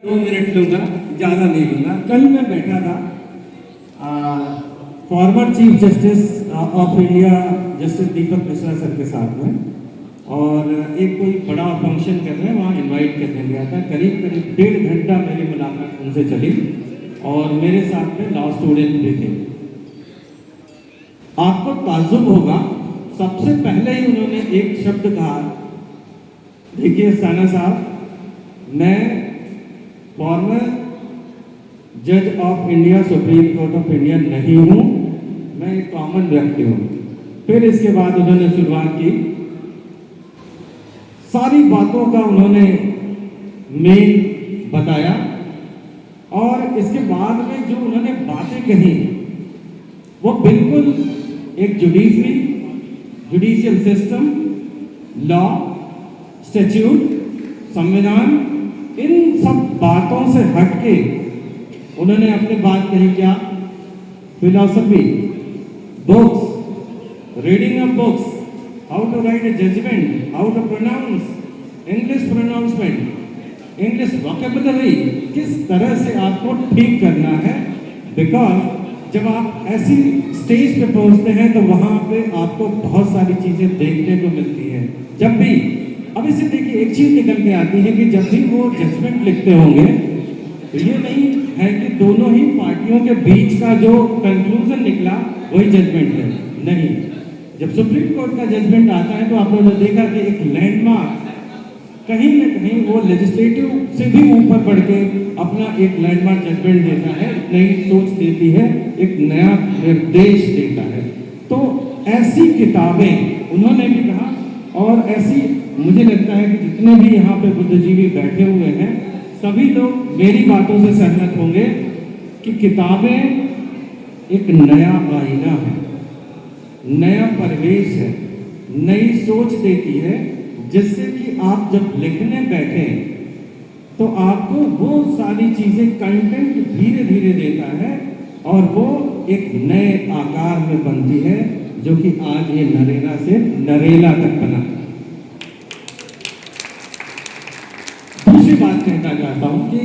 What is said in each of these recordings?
2 minute लूँगा, ज़्यादा नहीं लूँगा। कल मैं बैठा था former chief justice of India justice Deepak Mishra sir के साथ में, और एक कोई बड़ा फंक्शन कर रहे हैं, वहाँ इनवाइट करने गया था। करीब करीब 1.5 घंटा मेरी मुलाकात उनसे चली और मेरे साथ में लॉ स्टूडेंट भी थे। आपको ताज्जुब होगा, सबसे पहले ही उन्होंने एक शब्द कहा, देखिए साना साहब, मैं फॉर्मर जज of India supreme court of India नहीं हूँ, मैं एक कॉमन व्यक्ति हूँ। फिर इसके बाद उन्होंने शुरुआत की, सारी बातों का उन्होंने मेन बताया, और इसके बाद में जो उन्होंने बातें कही वो बिल्कुल एक जुडिशियल सिस्टम, लॉ, स्टैट्यूट, संविधान, इन सब बातों से हटके उन्होंने अपनी बात कही। क्या? Philosophy, books, reading of books, how to write a judgement, how to pronounce, English pronouncement, English vocabulary, किस तरह से आपको ठीक करना है। बिकॉज जब आप ऐसी स्टेज पे पहुंचते हैं तो वहां पे आपको बहुत सारी चीजें देखने को मिलती हैं। जब भी, अब इसे देखिए, एक चीज निकल के आती है कि जब भी वो जजमेंट लिखते होंगे तो ये नहीं है कि दोनों ही पार्टियों के बीच का जो कंक्लूजन निकला वही जजमेंट है, नहीं। जब सुप्रीम कोर्ट का जजमेंट आता है तो आप लोगों ने देखा कि एक लैंडमार्क कहीं न कहीं वो लेजिस्लेटिव से भी ऊपर बढ़ के अपना एक लैंडमार्क जजमेंट देता है, नई सोच देती है, एक नया निर्देश देता है। तो ऐसी किताबें उन्होंने भी कहा, और ऐसी मुझे लगता है कि जितने भी यहाँ पे बुद्धिजीवी बैठे हुए हैं सभी लोग मेरी बातों से सहमत होंगे कि किताबें एक नया आईना है, नया परिवेश है, नई सोच देती है, जिससे कि आप जब लिखने बैठे तो आपको वो सारी चीजें कंटेंट धीरे धीरे देता है और वो एक नए आकार में बनती है, जो कि आज ये नरेला से नरेला तक बना। दूसरी बात कहना चाहता हूं कि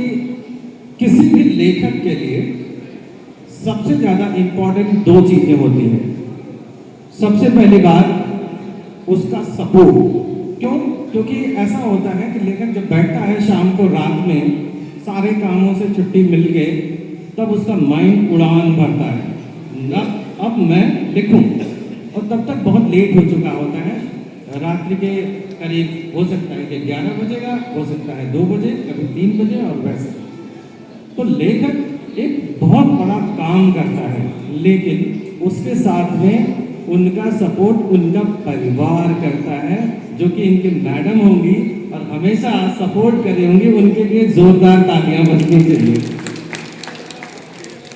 किसी भी लेखक के लिए सबसे ज्यादा इंपॉर्टेंट 2 चीजें होती हैं। सबसे पहली बात उसका सपोर्ट। क्यों? क्योंकि ऐसा होता है कि लेखक जब बैठता है शाम को, रात में सारे कामों से छुट्टी मिल के, तब उसका माइंड उड़ान भरता है, न अब मैं लिखूं, और तब तक बहुत लेट हो चुका होता है, रात्रि के करीब, हो सकता है कि 11 बजेगा, हो सकता है 2 बजे, कभी 3 बजे, और वैसे। तो लेखक एक बहुत बड़ा काम करता है, लेकिन उसके साथ में उनका सपोर्ट उनका परिवार करता है, जो कि इनके मैडम होंगी और हमेशा सपोर्ट कर रही होंगी। उनके लिए जोरदार तालियां बजनी चाहिए।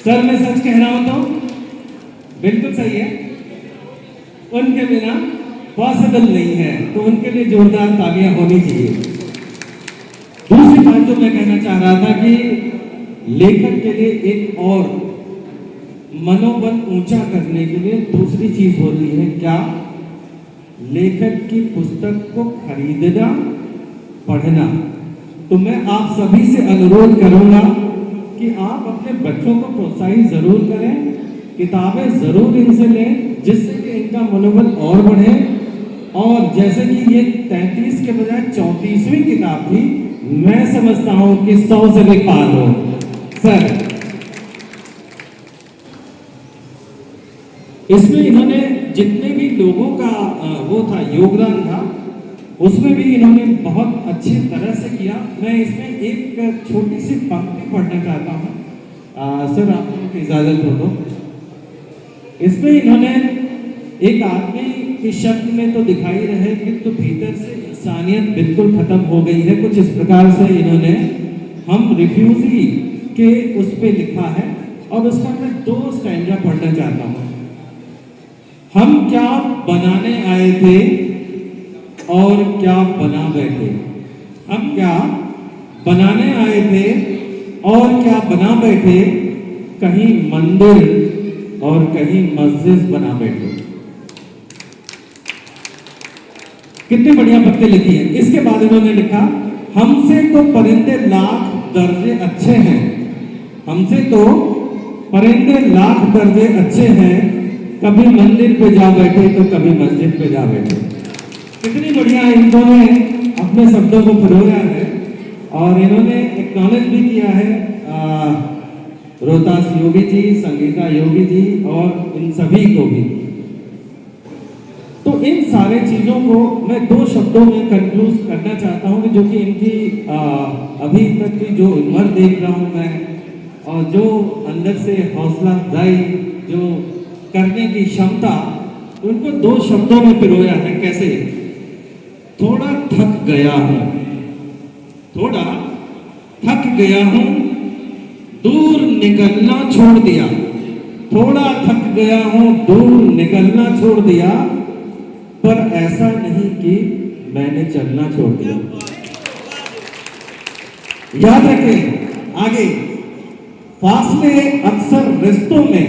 सर मैं सच कह रहा हूं तो बिल्कुल सही है, उनके बिना पॉसिबल नहीं है, तो उनके लिए जोरदार तालियां होनी चाहिए। दूसरी बात जो मैं कहना चाह रहा था कि लेखक के लिए एक और मनोबल ऊंचा करने के लिए दूसरी चीज होती है। क्या? लेखक की पुस्तक को खरीदना, पढ़ना। तो मैं आप सभी से अनुरोध करूंगा कि आप अपने बच्चों को प्रोत्साहित जरूर करें, किताबें जरूर इनसे लें, जिससे कि इनका मनोबल और बढ़े। और जैसे कि ये 33 के बजाय 34वीं किताब थी, मैं समझता हूं कि 100 से भी पार हो। सर इसमें इन्होंने जितने भी लोगों का वो था, योगदान था, उसमें भी इन्होंने बहुत अच्छी तरह से किया। मैं इसमें एक छोटी सी पंक्ति पढ़ना चाहता हूँ, सर आप लोगों की इजाजत हो तो। इसमें इन्होंने एक आदमी के शब्द में तो दिखाई रहे कि तो भीतर से इंसानियत बिल्कुल खत्म हो गई है, कुछ इस प्रकार से इन्होंने हम रिफ्यूजी के उस पे लिखा है, और उसका मैं 2 स्टैंजा पढ़ना चाहता हूँ। हम क्या बनाने आए थे और क्या बना बैठे, हम क्या बनाने आए थे और क्या बना बैठे, कहीं मंदिर और कहीं मस्जिद बना बैठे। कितनी बढ़िया बातें लिखी है। इसके बाद इन्होंने लिखा, हमसे तो परिंदे लाख दर्जे अच्छे हैं, हमसे तो परिंदे लाख दर्जे अच्छे हैं, कभी मंदिर पे जा बैठे तो कभी मस्जिद पे जा बैठे। कितनी बढ़िया इन्होंने अपने शब्दों को पिरोया है और इन्होंने एक्नॉलेज भी किया है रोहतास योगी जी, संगीता योगी जी और इन सभी को भी। तो इन सारे चीज़ों को मैं 2 शब्दों में कंक्लूड करना चाहता हूँ कि जो कि इनकी अभी तक की जो उम्र देख रहा हूँ मैं और जो अंदर से हौसला अफजाई जो करने की क्षमता, उनको 2 शब्दों में पिरोया है। कैसे? थोड़ा थक गया हूँ, थोड़ा थक गया हूँ, दूर निकलना छोड़ दिया। थोड़ा थक गया हूँ, दूर निकलना छोड़ दिया, पर ऐसा नहीं कि मैंने चलना छोड़ दिया। याद रखें आगे, फासले अक्सर रिश्तों में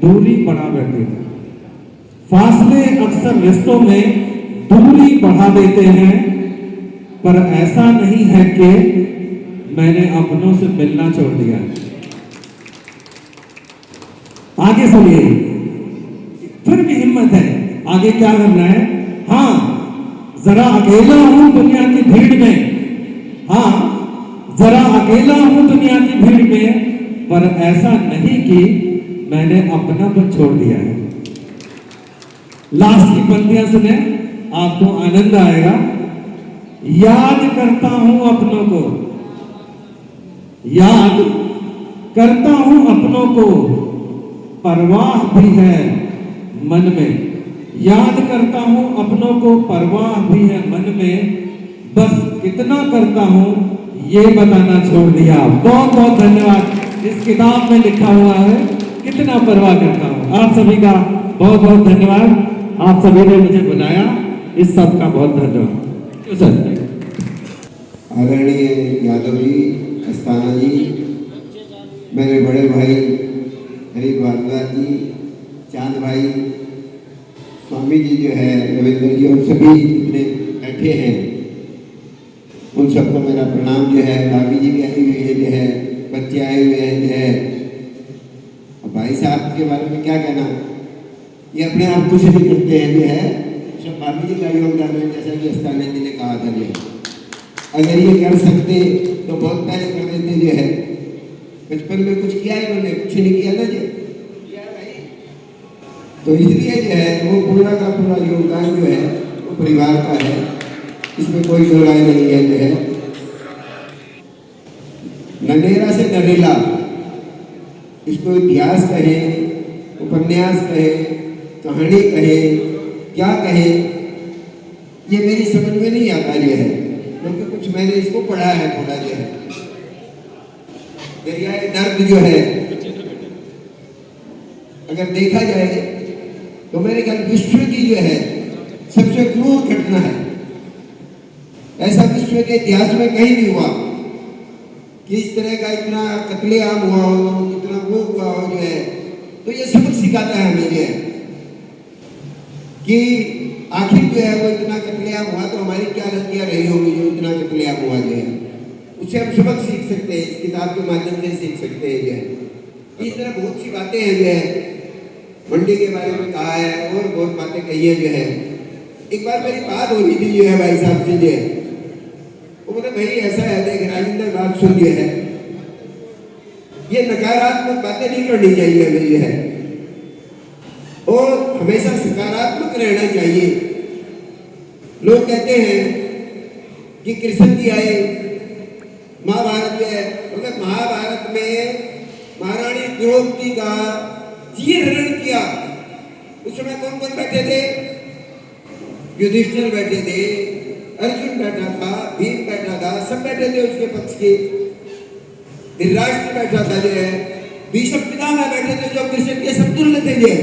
दूरी बढ़ा देते हैं। फासले अक्सर रिश्तों में दूरी बढ़ा देते हैं, पर ऐसा नहीं है कि मैंने अपनों से मिलना छोड़ दिया। आगे सुनिए, फिर भी हिम्मत है, आगे क्या करना है? हाँ, जरा अकेला हूं दुनिया की भीड़ में, हाँ जरा अकेला हूं दुनिया की भीड़ में, पर ऐसा नहीं कि मैंने अपनापन छोड़ दिया है। लास्ट की पंक्तियां सुने, आपको आनंद आएगा। याद करता हूं अपनों को, याद करता हूं अपनों को, परवाह भी है मन में। याद करता हूं अपनों को, परवाह भी है मन में, बस कितना करता हूं ये बताना छोड़ दिया। बहुत बहुत धन्यवाद। इस किताब में लिखा हुआ है कितना परवाह करता हूं। आप सभी का बहुत बहुत धन्यवाद। आप सभी ने मुझे बुलाया, इस सब का बहुत धन्यवाद। क्यों सर? आदरणीय यादव जी, अस्ताना जी, मेरे बड़े भाई हरि भारद्वाज जी, चांद भाई, स्वामी जी जो है, रविंद्र जी, और सभी जितने बैठे हैं उन सबको मेरा प्रणाम जो है। भाभी जी भी आई हुई है जो है, बच्चे आए हुए हैं जो है। और भाई साहब के बारे में क्या कहना, ये अपने आप कुछ भी करते हैं जो है, सब भाभी जी का योगदान है। जैसा कि अस्ताना जी ने कहा था, अगर ये कर सकते तो बहुत पहले कर देते जो है। बचपन में कुछ किया इन्होंने, कुछ नहीं किया ना जी, किया भाई। तो इसलिए जो है वो पूरा का पूरा योगदान जो है वो परिवार का है, इसमें कोई लड़ाई नहीं है जो है। ननेरा से नरेला, इसको इतिहास कहे, उपन्यास कहे, कहानी कहे, क्या कहे, ये मेरी समझ में नहीं आता जो है, क्योंकि कुछ मैंने इसको पढ़ा है थोड़ा जो है। दरियाए दर्द जो है अगर देखा जाए तो मेरे ख्याल विश्व की जो है सबसे क्रूर घटना है। ऐसा विश्व के इतिहास में कहीं नहीं हुआ कि इस तरह का इतना कत्लेआम हुआ हो, इतना वो हुआ हो जो है। तो ये सबक सिखाता है हमें जो है कि आखिर जो है वो इतना कत्लेआम हुआ तो हमारी क्या गलतियां रही होंगी जो इतना कत्लेआम हुआ जो है। उससे हम सबक सीख सकते हैं, इस किताब के माध्यम से सीख सकते हैं जो है। इस तरह बहुत सी बातें हैं जो है, मंडी के बारे में कहा है और बहुत बातें कही है जो है। एक बार मेरी बात हो रही थी जो है भाई साहब से जो है, वो बोले भाई ऐसा है, देख राजेंद्र बात सुन जो है, ये नकारात्मक बातें नहीं करनी चाहिए हमें जो है, और हमेशा सकारात्मक रहना चाहिए। लोग कहते हैं कि कृष्ण जी आए, महाभारत जो है, मतलब महाभारत में महारानी द्रौपदी का चीर हरण किया। उस समय कौन कौन बैठे थे? युधिष्ठिर बैठे थे, अर्जुन बैठा था, भीम बैठा था, सब बैठे थे उसके पक्ष के। धृतराष्ट्र बैठा था जो है, भीष्म पितामह बैठे थे जो कृष्ण के समतुल्य थे जो है,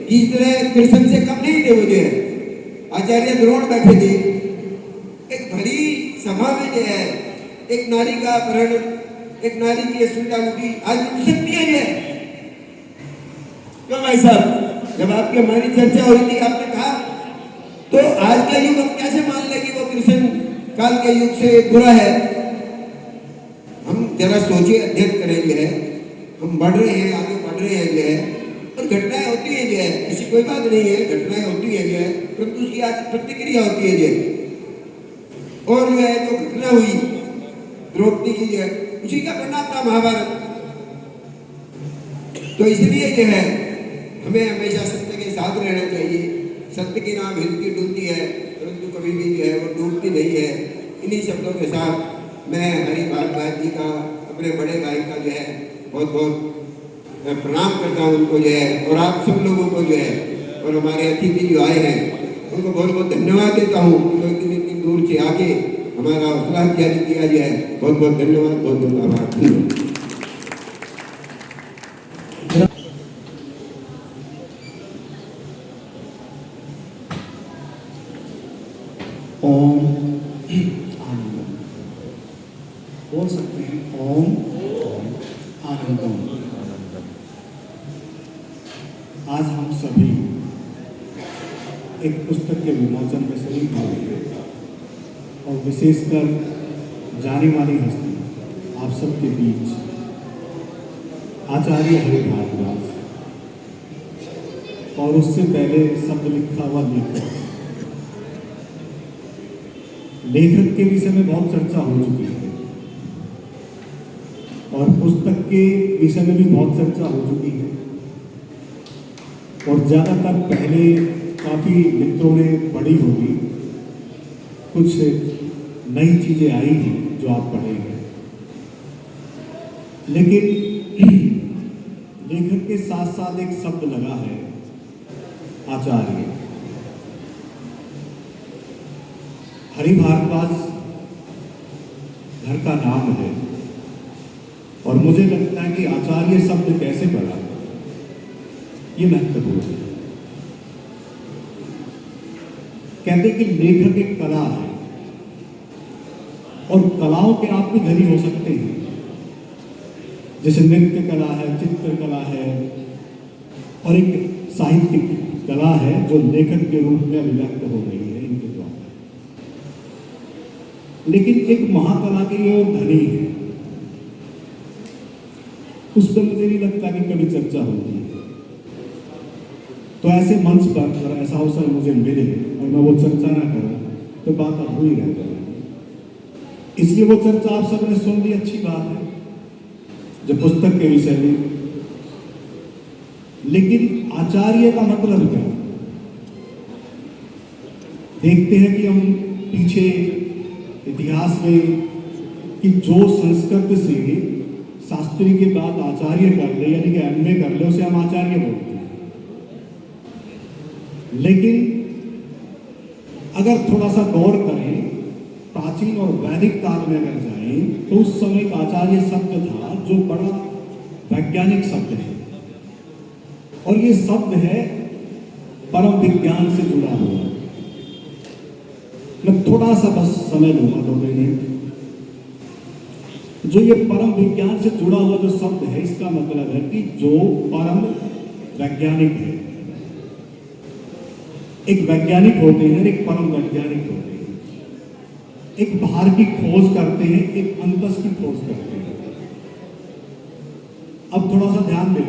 इस तरह कृष्ण से कम नहीं थे वो जो है। आचार्य द्रोण बैठे थे। एक भरी सभा में जो है एक नारी का अपहरण, एक नारी की अस्मिता लुटी, आज लुट सकती है जो है। क्यों भाई साहब, जब आपकी हमारी चर्चा हो रही थी आपने कहा तो आज का युग हम कैसे मान लें कि वो कृष्ण काल के युग से बुरा है। हम जरा सोचिए, अध्ययन करेंगे, हम बढ़ रहे हैं, आगे बढ़ रहे हैं जो है, और घटनाएं होती है जो है, ऐसी कोई बात नहीं है, घटनाएं होती है जो है, परंतु उसकी आज प्रतिक्रिया होती है जो है। और जो है जो घटना हुई द्रौपदी की जो है, उसी का परिणाम था महाभारत। तो इसलिए जो है हमें हमेशा सत्य के साथ रहना चाहिए। सत्य की नाम हिलती डुलती है, परंतु कभी भी जो है वो डूबती नहीं है। इन्हीं शब्दों के साथ मैं हरि भारद्वाज जी का, अपने बड़े भाई का जो है बहुत बहुत प्रणाम करता हूँ उनको जो है, और आप सब लोगों को जो है, और हमारे अतिथि जो आए हैं उनको बहुत बहुत धन्यवाद देता हूँ। तो इतनी दूर से आके हमारा हौसला अफजाई किया जाए, बहुत बहुत धन्यवाद, बहुत बहुत आभार। ओम आनंदम बोल सकते हैं। ओम आनंदम। आज हम सभी एक पुस्तक के विमोचन में शरीक हुए और विशेषकर जानी मानी हस्ती आप सबके बीच आचार्य हरि भारद्वाज, और उससे पहले शब्द लिखा हुआ लेखक के विषय में बहुत चर्चा हो चुकी है, और पुस्तक के विषय में भी बहुत चर्चा हो चुकी है, और ज़्यादातर पहले काफ़ी मित्रों ने पढ़ी होगी, कुछ नई चीज़ें आई हैं जो आप पढ़ेंगे। लेकिन लेखक के साथ साथ एक शब्द लगा है आचार्य। हरि भारद्वाज घर का नाम है, और मुझे लगता है कि आचार्य शब्द कैसे पड़ा ये महत्वपूर्ण है। कहते कि लेखक एक कला है, और कलाओं के आप भी धनी हो सकते हैं, जैसे नृत्य कला है, चित्रकला है, और एक साहित्यिक कला है जो लेखक के रूप में अभिव्यक्त हो रही है इनके द्वारा। लेकिन एक महाकला के लिए वो धनी है, उस पर मुझे नहीं लगता कि कभी चर्चा होती है। तो ऐसे मंच पर अगर ऐसा अवसर मुझे मिले और मैं वो चर्चा ना करूं तो बात अधूरी रह जाएगी। इसलिए वो चर्चा आप सबने सुन ली, अच्छी बात है, जो पुस्तक के विषय में। लेकिन आचार्य का मतलब क्या? देखते हैं कि हम पीछे इतिहास में कि जो संस्कृत से शास्त्री के बाद आचार्य कर ले, यानी कि एमए कर ले, उसे हम आचार्य बोलते हैं। लेकिन अगर थोड़ा सा गौर करें, प्राचीन और वैदिक काल में अगर जाएं, तो उस समय का आचार्य शब्द था जो बड़ा वैज्ञानिक शब्द है, और ये शब्द है परम विज्ञान से जुड़ा हुआ। मैं थोड़ा सा बस समय लूंगा 2 मिनट। जो ये परम विज्ञान से जुड़ा हुआ जो शब्द है, इसका मतलब है कि जो परम वैज्ञानिक है। एक वैज्ञानिक होते हैं, एक परम वैज्ञानिक होते हैं। एक बाहर की खोज करते हैं, एक अंतस की खोज करते हैं। अब थोड़ा सा ध्यान दें,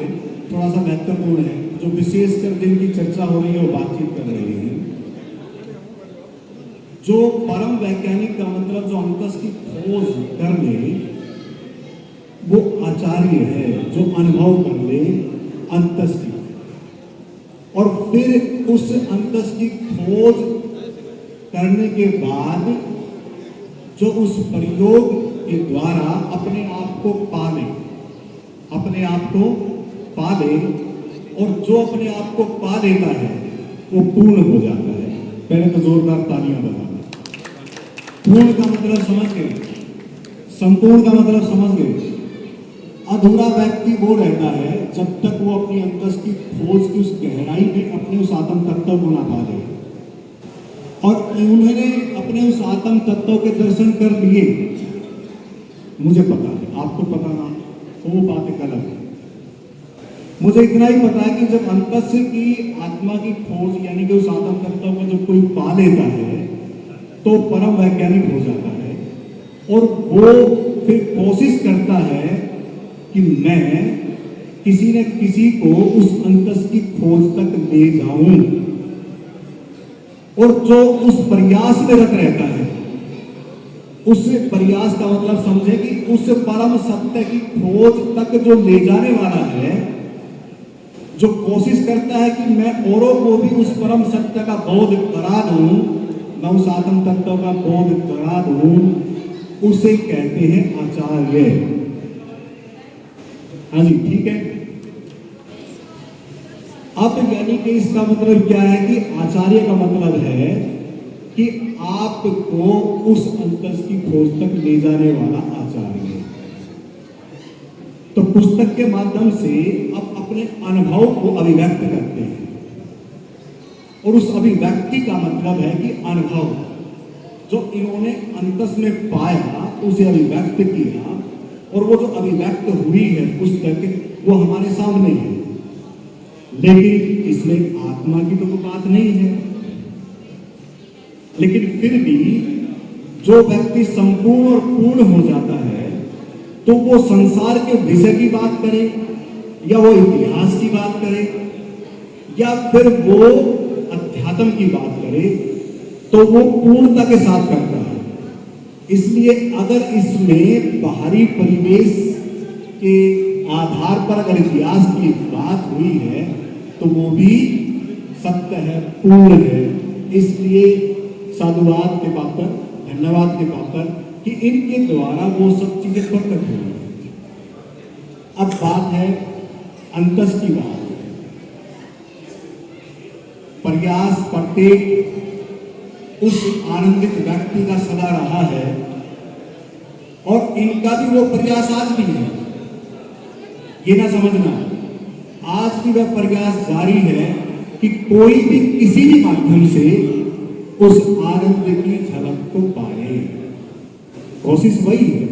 थोड़ा सा महत्वपूर्ण है, जो विशेषकर जिनकी चर्चा हो रही है वो बातचीत कर रही है। जो परम वैज्ञानिक का मतलब जो अंतस की खोज कर ले, वो आचार्य है, जो अनुभव कर ले अंतस की, और फिर उस अंतस की खोज करने के बाद जो उस प्रयोग के द्वारा अपने आप को पाले, अपने आप को पाले, और जो अपने आप को पा लेता है वो पूर्ण हो जाता है। पहले तो जोरदार तालियां बजाना। पूर्ण का मतलब समझ गए, संपूर्ण का मतलब समझ गए। अधूरा व्यक्ति वो रहता है जब तक वो अपनी अंतस की खोज की उस गहराई में अपने उस आत्म तत्व को ना पा ले। और उन्होंने अपने उस आत्म तत्व के दर्शन कर लिए, मुझे पता है, आपको पता ना तो वो बात एक अलग है। मुझे इतना ही पता है कि जब अंतस की आत्मा की खोज यानी कि उस आत्म तत्व को जब कोई पा लेता है तो परम वैज्ञानिक हो जाता है। और वो फिर कोशिश करता है कि मैं किसी न किसी को उस अंतस की खोज तक ले जाऊं, और जो उस प्रयास में रत रहता है, उस प्रयास का मतलब समझे कि उस परम सत्य की खोज तक जो ले जाने वाला है, जो कोशिश करता है कि मैं औरों को भी उस परम सत्य का बोध करा दूं, मैं उस आत्म तत्व का बोध करा दूं, उसे कहते हैं आचार्य। हाँ जी, ठीक है। अब यानी कि इसका मतलब क्या है कि आचार्य का मतलब है कि आपको उस अंतस की खोज तक ले जाने वाला आचार्य। तो पुस्तक के माध्यम से आप अपने अनुभव को अभिव्यक्त करते हैं, और उस अभिव्यक्ति का मतलब है कि अनुभव जो इन्होंने अंतस में पाया उसे अभिव्यक्त किया, और वो जो अभिव्यक्त हुई है पुस्तक वो हमारे सामने है। लेकिन इसमें आत्मा की तो कोई बात नहीं है। लेकिन फिर भी जो व्यक्ति संपूर्ण और पूर्ण हो जाता है, तो वो संसार के विषय की बात करे, या वो इतिहास की बात करे, या फिर वो अध्यात्म की बात करे, तो वो पूर्णता के साथ करता है। इसलिए अगर इसमें बाहरी परिवेश के आधार पर अगर इतिहास की बात हुई है, तो वो भी सत्य है, पूर्ण है। इसलिए साधुवाद के पात्र, धन्यवाद के पात्र कि इनके द्वारा वो सब चीजें प्रकट हुई। अब बात है अंतस की बात। प्रयास प्रत्येक उस आनंदित व्यक्ति का सदा रहा है, और इनका भी वो प्रयास आज भी है। ये ना समझना, आज भी वह प्रयास जारी है कि कोई भी किसी भी माध्यम से उस आनंद की झलक को पाए। कोशिश वही है,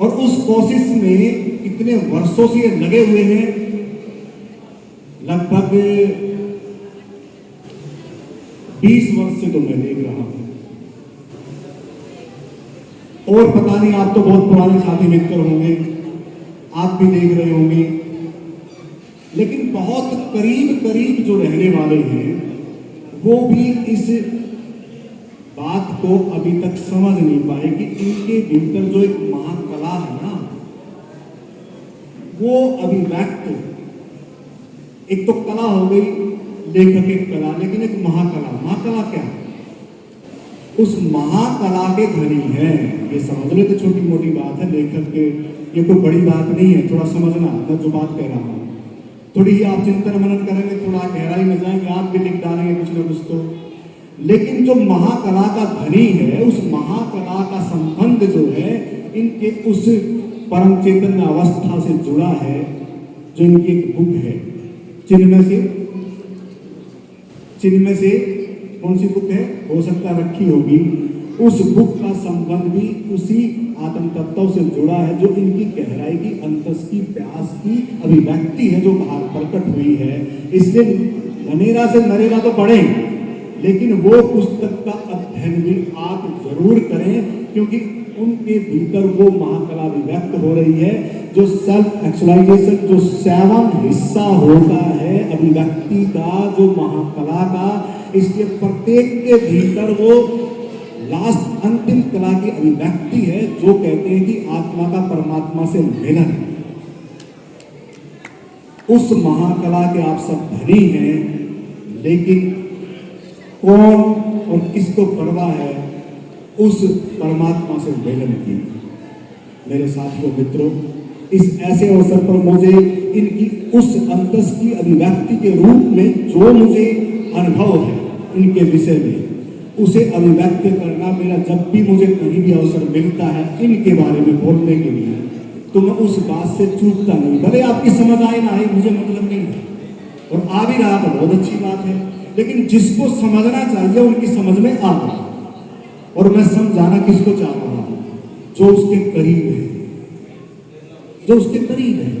और उस कोशिश में कितने वर्षों से लगे हुए हैं। लगभग 20 वर्ष से तो मैं देख रहा हूं, और पता नहीं, आप तो बहुत पुराने साथी मित्र होंगे, आप भी देख रहे होंगे। लेकिन बहुत करीब करीब जो रहने वाले हैं, वो भी इस बात को अभी तक समझ नहीं पाए कि इनके भीतर जो एक महाकला है ना, वो अभिव्यक्त, एक तो कला हो गई, लेखक एक कला, लेकिन एक महाकला। महाकला क्या है? उस महाकला के धनी है। ये समझ लो तो छोटी मोटी बात है, लेखक के ये कोई बड़ी बात नहीं है। थोड़ा समझना, मैं जो बात कह रहा हूं, थोड़ी ही आप चिंतन मनन करेंगे, थोड़ा गहराई में जाएंगे, आप भी लिख डालेंगे कुछ ना कुछ तो। लेकिन जो महाकला का धनी है, उस महाकला का संबंध जो है इनके उस परम चैतन्य अवस्था से जुड़ा है, जो इनकी एक बुक है। चिन्ह से कौन सी बुक है? हो सकता है रखी होगी। उस बुक का संबंध भी उसी आत्म तत्व से जुड़ा है, जो इनकी गहराई की, अंतस की, प्यास की अभिव्यक्ति है, जो बाहर प्रकट हुई है। इसलिए नरेरा से नरेरा तो पढ़ें, लेकिन वो पुस्तक का अध्ययन भी आप जरूर करें, क्योंकि उनके भीतर वो महाकला अभिव्यक्त हो रही है, जो सेल्फ एक्चुअलाइजेशन, जो 7 हिस्सा होता है अभिव्यक्ति का, जो महाकला का। इसलिए प्रत्येक के भीतर वो लास्ट अंतिम कला की अभिव्यक्ति है, जो कहते हैं कि आत्मा का परमात्मा से मिलन। उस महाकला के आप सब धनी हैं, लेकिन कौन और किसको परवाह है उस परमात्मा से मिलन की? मेरे साथियों, मित्रों, इस ऐसे अवसर पर मुझे इनकी उस अंतस की अभिव्यक्ति के रूप में जो मुझे अनुभव है इनके विषय में, उसे अभिव्यक्त करना, मेरा जब भी मुझे कहीं भी अवसर मिलता है इनके बारे में बोलने के लिए, तो मैं उस बात से चूकता नहीं। भले आपकी समझ आए ना आए, मुझे मतलब नहीं है, और आ भी रहा तो बहुत अच्छी बात है। लेकिन जिसको समझना चाहिए उनकी समझ में आ गया, और मैं समझाना किसको चाह रहा हूं? जो उसके करीब है, जो उसके करीब है।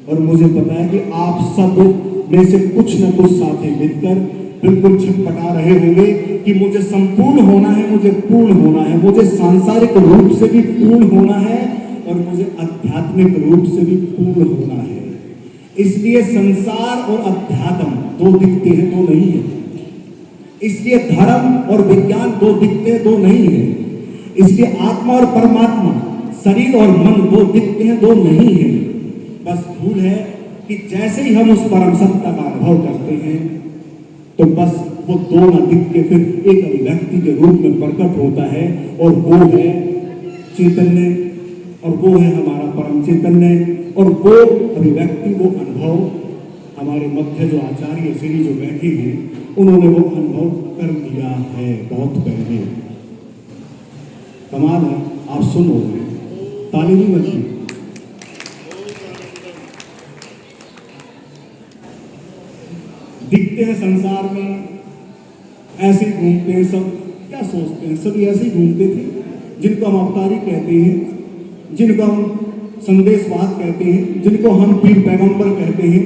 और मुझे पता है कि आप सब में से कुछ न कुछ साथी मिलकर बिल्कुल छटपटा रहे होंगे कि मुझे संपूर्ण होना है, मुझे पूर्ण होना है, मुझे सांसारिक रूप से भी पूर्ण होना है और मुझे आध्यात्मिक रूप से भी पूर्ण होना है। इसलिए संसार और अध्यात्म दो दिखते हैं, दो नहीं है। इसलिए धर्म और विज्ञान दो दिखते हैं, दो नहीं है। इसलिए आत्मा और परमात्मा, शरीर और मन दो दिखते हैं, दो नहीं है। बस भूल है कि जैसे ही हम उस परम सत्ता का अनुभव करते हैं तो बस वो दो न दिख के फिर एक अभिव्यक्ति के रूप में प्रकट होता है, और वो है चैतन्य, और वो है हमारा परम चैतन्य। और वो अभिव्यक्ति, वो अनुभव हमारे मध्य जो आचार्य श्री जो बैठे हैं, उन्होंने वो अनुभव कर लिया है बहुत पहले। कमाल है, आप सुन हो गए, ताली नहीं बनती। दिखते हैं संसार में, ऐसे ही घूमते हैं सब, क्या सोचते हैं, सभी ऐसे ही घूमते थे। जिनको हम अवतारी कहते हैं, जिनको हम संदेशवाद कहते हैं, जिनको हम पीर पैगंबर कहते हैं,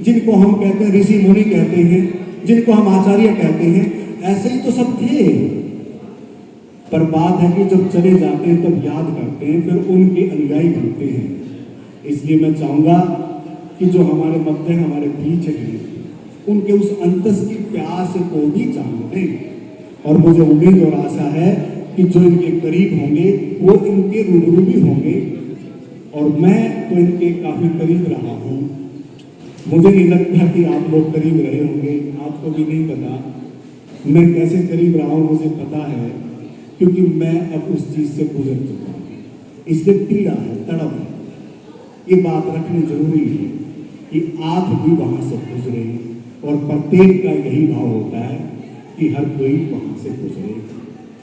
जिनको हम कहते हैं ऋषि मुनि कहते हैं, जिनको हम आचार्य कहते हैं, ऐसे ही तो सब थे। पर बात है कि जब चले जाते हैं तब याद करते हैं, फिर उनके अनुयायी बनते हैं। इसलिए मैं चाहूंगा कि जो हमारे मध्य हमारे बीच हैं, उनके उस अंतस की प्यास को भी जान लें। और मुझे उम्मीद और आशा है कि जो इनके करीब होंगे वो इनके रूबरू भी होंगे, और मैं तो इनके काफी करीब रहा हूँ। मुझे नहीं लगता कि आप लोग करीब रहे होंगे, आपको भी नहीं पता मैं कैसे करीब रहा हूँ, मुझे पता है, क्योंकि मैं अब उस चीज से गुजर चुका हूँ। इसलिए पीड़ा है, तड़प है, ये बात रखनी जरूरी है कि आप भी वहां से गुजरे, और प्रत्येक का यही भाव होता है कि हर कोई वहां से गुजरे।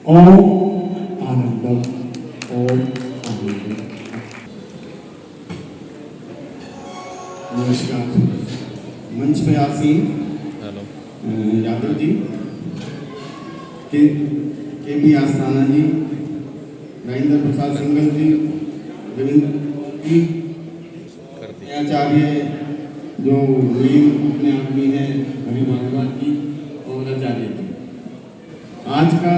ओम आनंदम, ओम आनंदम। नमस्कार। मंच पे आसीन यादव जी, के बी आस्थाना जी, राजेंद्र प्रसाद सिंगल जी, रविंद्र जी, आचार्य जो मेन अपने आदमी है हरि भारद्वाज जी और आचार्य जी। आज का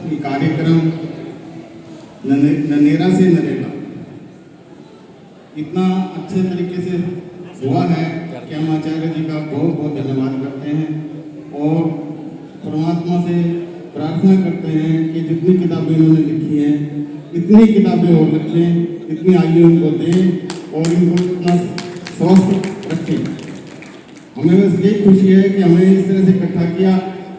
ये कार्यक्रम ननेरा से नरेगा इतना अच्छे तरीके से हुआ है कि हम आचार्य जी का बहुत बहुत धन्यवाद करते हैं, और परमात्मा से प्रार्थना करते हैं कि जितनी किताबें इन्होंने लिखी हैं, इतनी किताबें और लिखें, इतनी आयु उनको दें और इनको इतना स्वस्थ रखें। हमें बस यही खुशी है कि हमें इस तरह से इकट्ठा किया,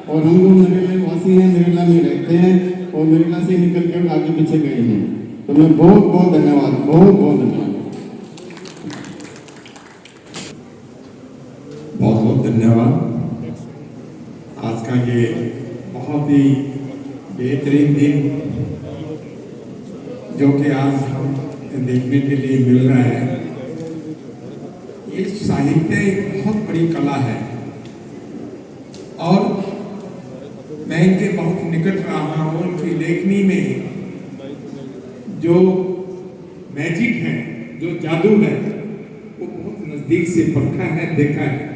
और हम लोग नरेला वासी हैं, नरेला में रहते हैं, और नरेला से निकल कर आगे पीछे गए हैं। तो मैं बहुत बहुत धन्यवाद, बहुत बहुत धन्यवाद। बहुत बहुत धन्यवाद। आज का ये बहुत ही बेहतरीन दिन जो कि आज हम देखने के लिए मिल रहा है, ये साहित्य एक बहुत बड़ी कला है, और मैं इनके बहुत निकट रहा हूँ। उनकी लेखनी में जो मैजिक है, जो जादू है, वो बहुत नजदीक से परखा है, देखा है।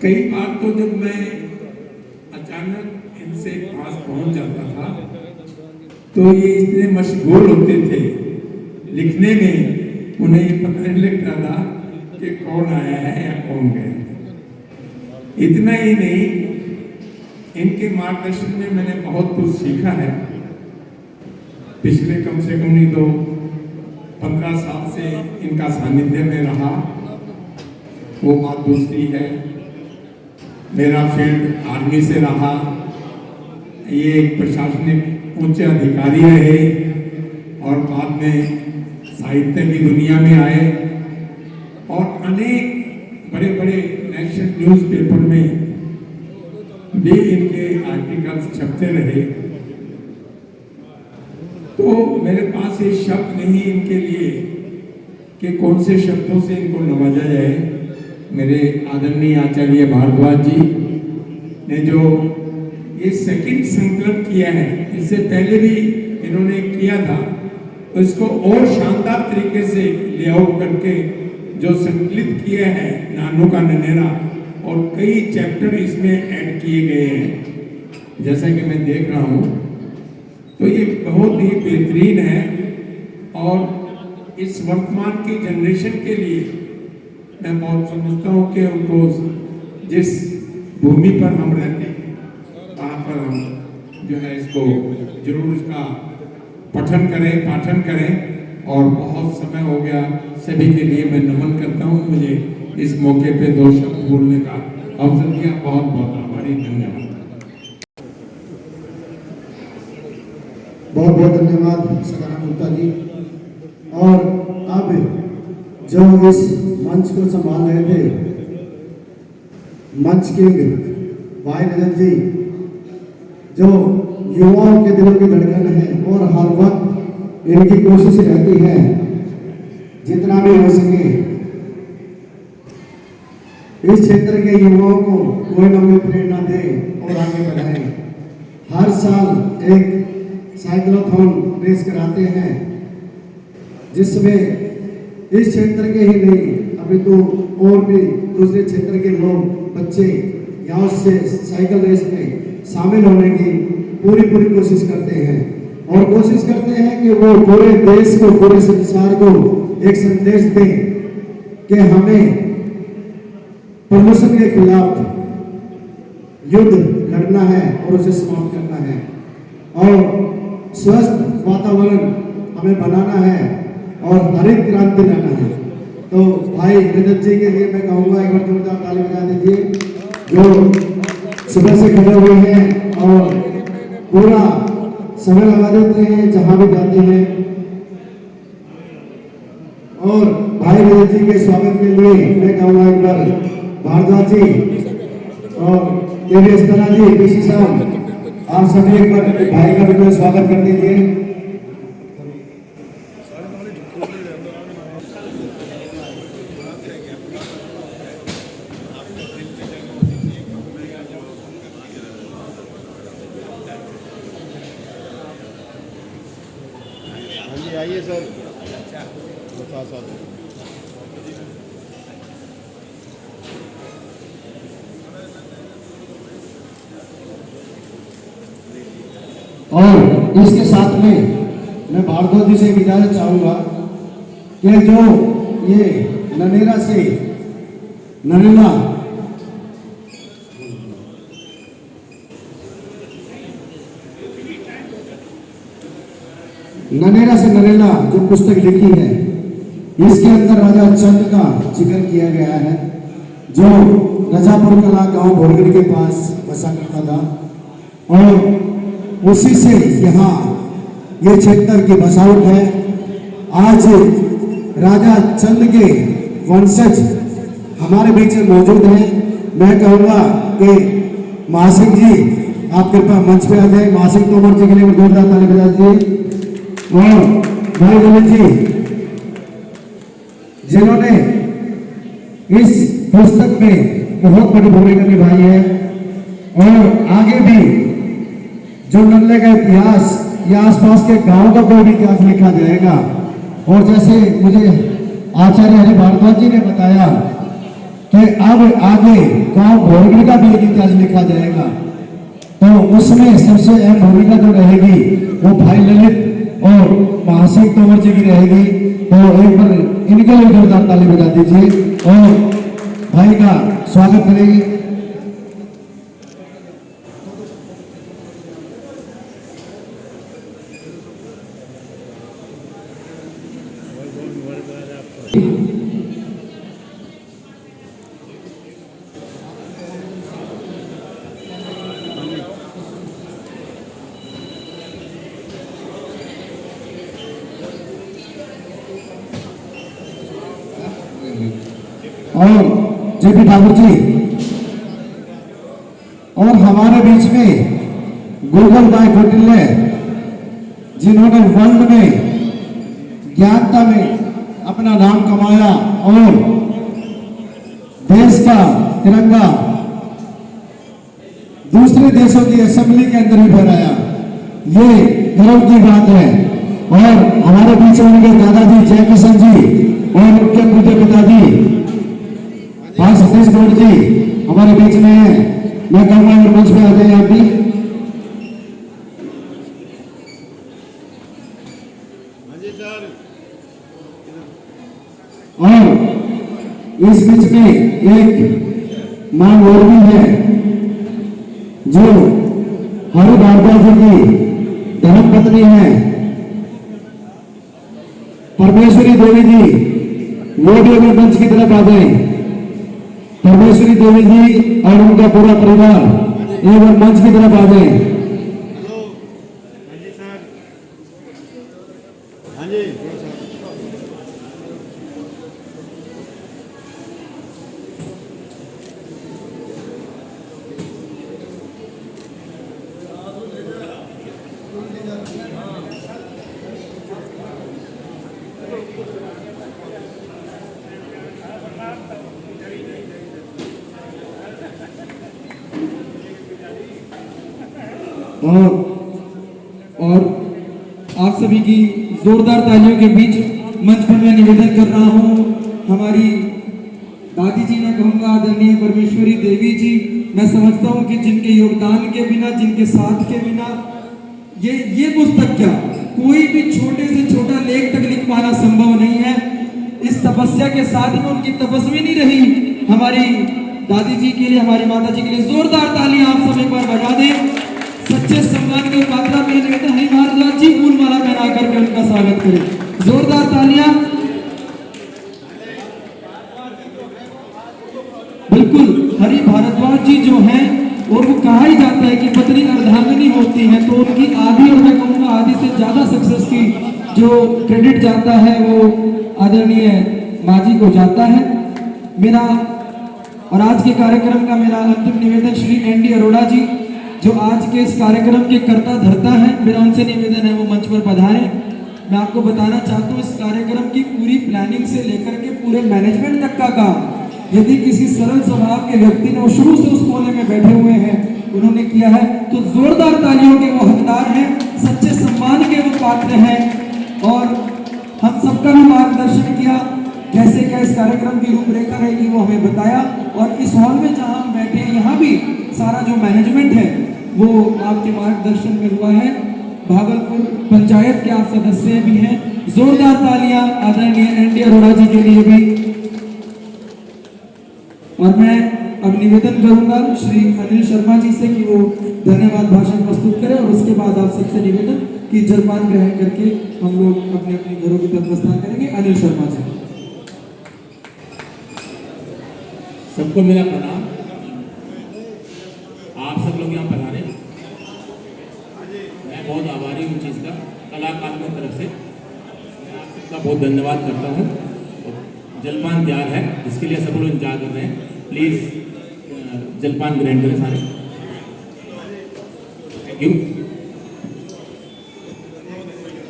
कई बार तो जब मैं अचानक इनसे पास पहुंच जाता था तो ये इतने मशगूल होते थे लिखने में, उन्हें ये पता नहीं लगता था कि कौन आया है या कौन गया। इतना ही नहीं, इनके मार्गदर्शन में मैंने बहुत कुछ सीखा है। पिछले कम से कम नहीं तो 15 साल से इनका सानिध्य में रहा, वो बात दूसरी है। मेरा फील्ड आर्मी से रहा, ये एक प्रशासनिक उच्च अधिकारी रहे, और बाद में साहित्य की दुनिया में आए, और अनेक बड़े बड़े नेशनल न्यूज़पेपर में भी इनके आर्टिकल्स छपते रहे। तो मेरे पास ये शब्द नहीं इनके लिए कि कौन से शब्दों से इनको नवाजा जाए। मेरे आदरणीय आचार्य भारद्वाज जी ने जो ये सेकंड संकल्प किया है, इससे पहले भी इन्होंने किया था, तो इसको और शानदार तरीके से लेआउट करके जो संकलित किया है नानों का ननेरा, और कई चैप्टर इसमें ऐड किए गए हैं, जैसा कि मैं देख रहा हूँ। तो ये बहुत ही बेहतरीन है और इस वर्तमान की जनरेशन के लिए मैं बहुत समझता हूँ कि उनको जिस भूमि पर हम रहते हैं वहाँ पर हम जो है इसको जरूर इसका पठन करें, पाठन करें। और बहुत समय हो गया, सभी के लिए मैं नमन करता हूँ। मुझे इस मौके पे 2 शब्द बोलने का अवसर दिया, बहुत बहुत आभारी, धन्यवाद। बहुत बहुत धन्यवाद सकाराम गुप्ता जी। और अब जो इस मंच को संभाल रहे थे, मंच किंग भाई रजत जी, जो युवाओं के दिलों की धड़कन है और हर वक्त इनकी कोशिश रहती है जितना भी हो सके इस क्षेत्र के युवाओं को कोई न कोई प्रेरणा दे और आगे बढ़ाए। हर साल एक साइक्लोथॉन रेस कराते हैं जिसमें इस क्षेत्र के ही नहीं अभी तो और भी दूसरे क्षेत्र के लोग, बच्चे यहाँ से साइकिल रेस में शामिल होने की पूरी कोशिश करते हैं और कोशिश करते हैं कि वो पूरे देश को, पूरे संसार को एक संदेश दें कि हमें प्रदूषण के खिलाफ युद्ध लड़ना है और उसे समाप्त करना है और स्वस्थ वातावरण हमें बनाना है और हरित क्रांति लाना है। तो भाई रजत जी के लिए मैं कहूँगा एक बार जोरदार ताली बजा दीजिए, जो सुबह से खड़े हुए हैं और पूरा समय लगा देते हैं जहाँ भी जाते हैं। और भाई रजत जी के स्वागत के लिए मैं कहूँगा एक बार भारद्वाज जी और देवी अस्तना जी, पीसी साहब, आप सभी एक बार भाई का भी स्वागत कर दीजिए। आइए सर। और इसके साथ में मैं भारद्वाज जी से इजाजत चाहूंगा कि जो ये ननेरा से नरेला जो पुस्तक लिखी है, इसके अंदर राजा चंद का जिक्र किया गया है, जो रजापुर कला गांव भोरगढ़ के पास बसा करता था और उसी से यहाँ ये क्षेत्र की बसावट है। आज राजा चंद के वंशज हमारे बीच में मौजूद हैं। मैं कहूँगा कि महासिंह जी आप कृपया मंच पे आ जाए। महासिंह तोमर जी के लिए जोरदार ताली बजा दीजिए। और भाई ललित जी, जिन्होंने इस पुस्तक में बहुत बड़ी भूमिका निभाई है और आगे भी जो नल्ले का इतिहास या आसपास के गांव का कोई भी इतिहास लिखा जाएगा, और जैसे मुझे आचार्य हरि भारद्वाज जी ने बताया कि अब आगे गांव भोरगढ़ का भी एक इतिहास लिखा जाएगा, तो उसमें सबसे अहम भूमिका जो रहेगी वो भाई ललित और महासिंह तोमर जी की रहेगी। तो एक बार इनके लिए जोरदार ताली बजा दीजिए और भाई का स्वागत करेंगे। और जेपी ठाकुर जी, और हमारे बीच में गूगल भाई कौटिल्य, जिन्होंने वर्ल्ड में ज्ञानता में अपना नाम कमाया और देश का तिरंगा दूसरे देशों की असेंबली के अंदर भी फहराया। ये गर्व की बात है। और हमारे बीच उनके दादाजी जयकिशन जी और उनके पूज्य पिताजी भाई सतीश गौड़ जी, हमारे बीच में है। मैं कहूँगा अगर मंच पे आ जाए आप भी। और इस बीच में एक मांग और भी है, जो हरि भारद्वाज जी की धर्मपत्नी है परमेश्वरी देवी जी, वो भी अगर मंच की तरफ आ जाए। परमेश्वरी देवी जी और उनका पूरा परिवार एक बार मंच की तरफ आ जाए। और आप सभी की जोरदार तालियों के बीच मंच पर मैं निवेदन कर रहा हूं, हमारी दादी जी, मैं कहूंगा आदरणीय परमेश्वरी देवी जी, मैं समझता हूं कि जिनके योगदान के बिना, जिनके साथ के बिना ये पुस्तक क्या, कोई भी छोटे से छोटा लेख तक लिख पाना संभव नहीं है। इस तपस्या के साथ में उनकी तपस्विनी रही हमारी दादी जी के लिए, हमारी माता जी के लिए जोरदार तालियां आप सब एक बार बजा दें। सच्चे सम्मान के पात्र में निवेदन हरि भारद्वाज जी फूल माला पहना करके उनका स्वागत करें। जोरदार तालियां। बिल्कुल, हरि भारद्वाज जी जो हैं, और वो कहा ही जाता है कि पत्नी अर्धांगिनी होती है, तो उनकी आधी, और मैं कहूँगा आधी से ज्यादा सक्सेस की जो क्रेडिट जाता है वो आदरणीय माँ जी को जाता है। मेरा और आज के कार्यक्रम का मेरा अंतिम निवेदन श्री एनडी अरोड़ा जी, जो आज के इस कार्यक्रम के कर्ता धर्ता है, मेरा उनसे निवेदन है वो मंच पर पधारें। मैं आपको बताना चाहता हूँ, इस कार्यक्रम की पूरी प्लानिंग से लेकर के पूरे मैनेजमेंट तक का काम यदि किसी सरल स्वभाव के व्यक्ति ने, वो शुरू से उस कोने में बैठे हुए हैं, उन्होंने किया है, तो जोरदार तालियों के वो हकदार हैं, सच्चे सम्मान के वो पात्र हैं। और हम सबका भी मार्गदर्शन किया, कैसे क्या इस कार्यक्रम की रूपरेखा रहेगी वो हमें बताया। और इस हॉल में जहां हम बैठे हैं, यहाँ भी सारा जो मैनेजमेंट है वो आपके मार्गदर्शन में हुआ है। भागलपुर पंचायत के आप सदस्य भी हैं। जोरदार तालियां आदरणीय एनडी अरोड़ा जी के लिए भी। और मैं अब निवेदन करूंगा श्री अनिल शर्मा जी से कि वो धन्यवाद भाषण प्रस्तुत करें, और उसके बाद आप सबसे निवेदन कि जलपान ग्रहण करके हम लोग अपने अपने घरों की तरफ प्रस्थान करेंगे। अनिल शर्मा जी। सबको मेरा प्रणाम। आप सब लोग यहाँ पधारे, मैं बहुत आभारी हूँ चीज़ का, कलाकार की तरफ से मैं आप सबका बहुत धन्यवाद करता हूँ। जलपान तैयार है, इसके लिए सब लोग इंतजार कर रहे हैं। प्लीज़ जलपान ग्रहण करें सारे। Thank you.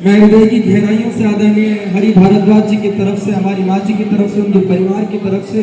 मैं हृदय की गहराइयों से आदरणीय हरि भारद्वाज जी की तरफ से, हमारी माँ जी की तरफ से, उनके परिवार की तरफ से